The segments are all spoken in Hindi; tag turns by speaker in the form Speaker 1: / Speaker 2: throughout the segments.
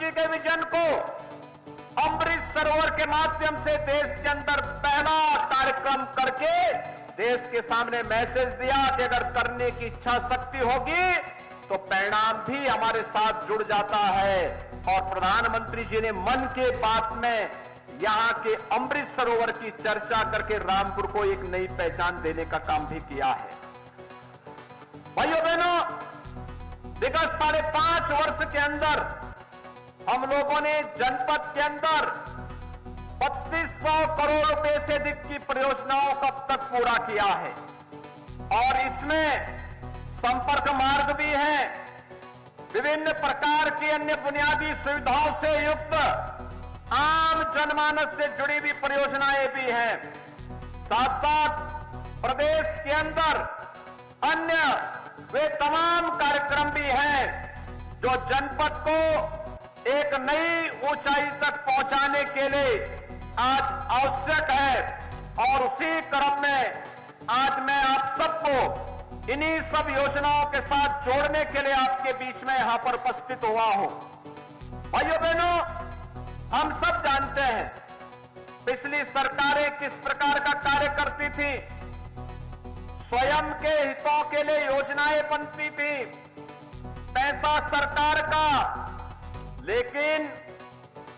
Speaker 1: जी के विजन को अमृत सरोवर के माध्यम से देश के अंदर पहला कार्यक्रम करके देश के सामने मैसेज दिया कि अगर करने की इच्छा शक्ति होगी तो परिणाम भी हमारे साथ जुड़ जाता है। और प्रधानमंत्री जी ने मन की बात में यहां के अमृत सरोवर की चर्चा करके रामपुर को एक नई पहचान देने का काम भी किया है। भाइयों बहनों, विगत 5.5 वर्ष के अंदर हम लोगों ने जनपद के अंदर 3200 करोड़ रुपए से अधिक की परियोजनाओं को अब तक पूरा किया है। और इसमें संपर्क मार्ग भी है, विभिन्न प्रकार की अन्य बुनियादी सुविधाओं से युक्त आम जनमानस से जुड़ी हुई परियोजनाएं भी हैं। साथ साथ प्रदेश के अंदर अन्य वे तमाम कार्यक्रम भी हैं जो जनपद को एक नई ऊंचाई तक पहुंचाने के लिए आज आवश्यक है। और उसी क्रम में आज मैं आप सबको इन्हीं सब योजनाओं के साथ जोड़ने के लिए आपके बीच में यहां पर उपस्थित हुआ हूं। भाइयों बहनों, हम सब जानते हैं पिछली सरकारें किस प्रकार का कार्य करती थी। स्वयं के हितों के लिए योजनाएं बनती थी, पैसा सरकार का, लेकिन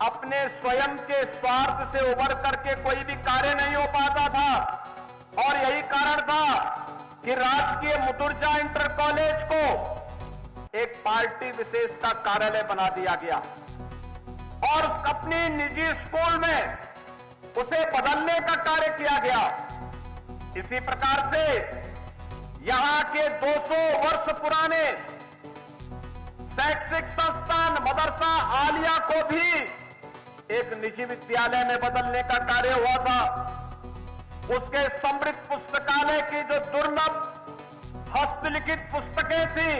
Speaker 1: अपने स्वयं के स्वार्थ से उभर करके कोई भी कार्य नहीं हो पाता था। और यही कारण था कि राजकीय मुतुर्जा इंटर कॉलेज को एक पार्टी विशेष का कार्यालय बना दिया गया और अपनी निजी स्कूल में उसे बदलने का कार्य किया गया। इसी प्रकार से यहां के 200 वर्ष पुराने शैक्षिक संस्थान मदरसा आलिया को भी एक निजी विद्यालय में बदलने का कार्य हुआ था। उसके समृद्ध पुस्तकालय की जो दुर्लभ हस्तलिखित पुस्तकें थी,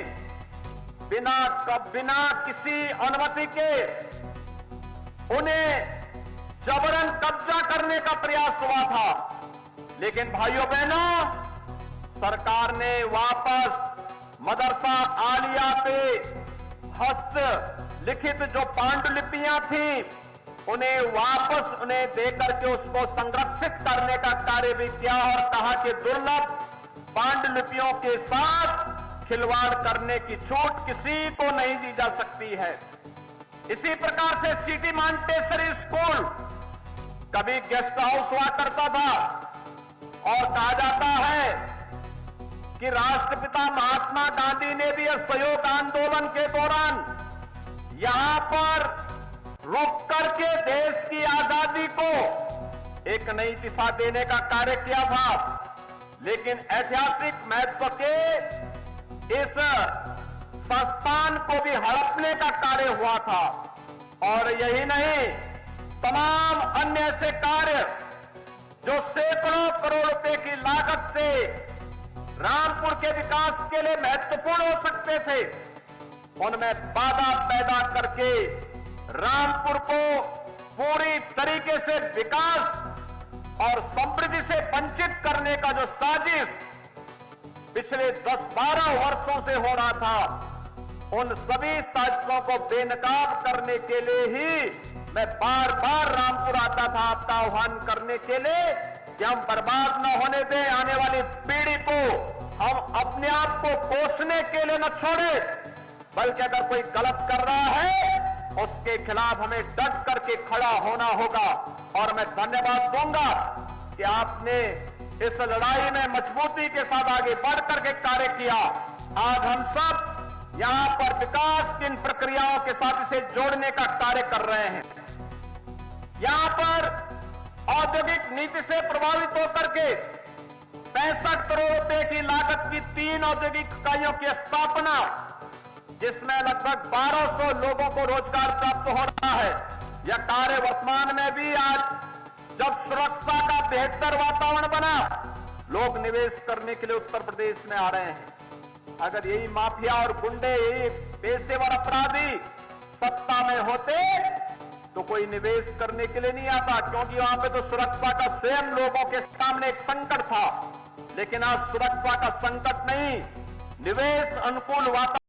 Speaker 1: बिना किसी अनुमति के उन्हें जबरन कब्जा करने का प्रयास हुआ था। लेकिन भाइयों बहनों, सरकार ने वापस मदरसा आलिया पे हस्त लिखित जो पांडुलिपियां थी उन्हें वापस उन्हें देकर के उसको संरक्षित करने का कार्य भी किया और कहा कि दुर्लभ पांडुलिपियों के साथ खिलवाड़ करने की छूट किसी को नहीं दी जा सकती है। इसी प्रकार से सिटी मांटेसरी स्कूल कभी गेस्ट हाउस हुआ करता था और कहा जाता है कि राष्ट्रपिता महात्मा गांधी ने भी असहयोग आंदोलन के दौरान यहां पर रुक करके देश की आजादी को एक नई दिशा देने का कार्य किया था। लेकिन ऐतिहासिक महत्व के इस संस्थान को भी हड़पने का कार्य हुआ था। और यही नहीं, तमाम अन्य ऐसे कार्य जो सैकड़ों करोड़ रुपए की लागत से रामपुर के विकास के लिए महत्वपूर्ण हो सकते थे, उनमें बाधा पैदा करके रामपुर को पूरी तरीके से विकास और समृद्धि से वंचित करने का जो साजिश पिछले 10-12 वर्षों से हो रहा था, उन सभी साजिशों को बेनकाब करने के लिए ही मैं बार बार रामपुर आता था आपका आह्वान करने के लिए कि हम बर्बाद न होने दें आने वाली पीढ़ी को। हम अपने आप को कोसने के लिए न छोड़े, बल्कि अगर कोई गलत कर रहा है उसके खिलाफ हमें डट करके खड़ा होना होगा। और मैं धन्यवाद दूंगा कि आपने इस लड़ाई में मजबूती के साथ आगे बढ़ करके कार्य किया। आज हम सब यहां पर विकास की इन प्रक्रियाओं के साथ इसे जोड़ने का कार्य कर रहे हैं। यहां पर औद्योगिक नीति से प्रभावित होकर के 65 करोड़ रुपए की लागत की 3 औद्योगिक इकाइयों की स्थापना, जिसमें लगभग 1200 लोगों को रोजगार प्राप्त हो रहा है। यह कार्य वर्तमान में भी आज जब सुरक्षा का बेहतर वातावरण बना, लोग निवेश करने के लिए उत्तर प्रदेश में आ रहे हैं। अगर यही माफिया और गुंडे, यही पेशेवर अपराधी सत्ता में होते तो कोई निवेश करने के लिए नहीं आता, क्योंकि वहां पे तो सुरक्षा का स्वयं लोगों के सामने एक संकट था। लेकिन आज सुरक्षा का संकट नहीं, निवेश अनुकूल वातावरण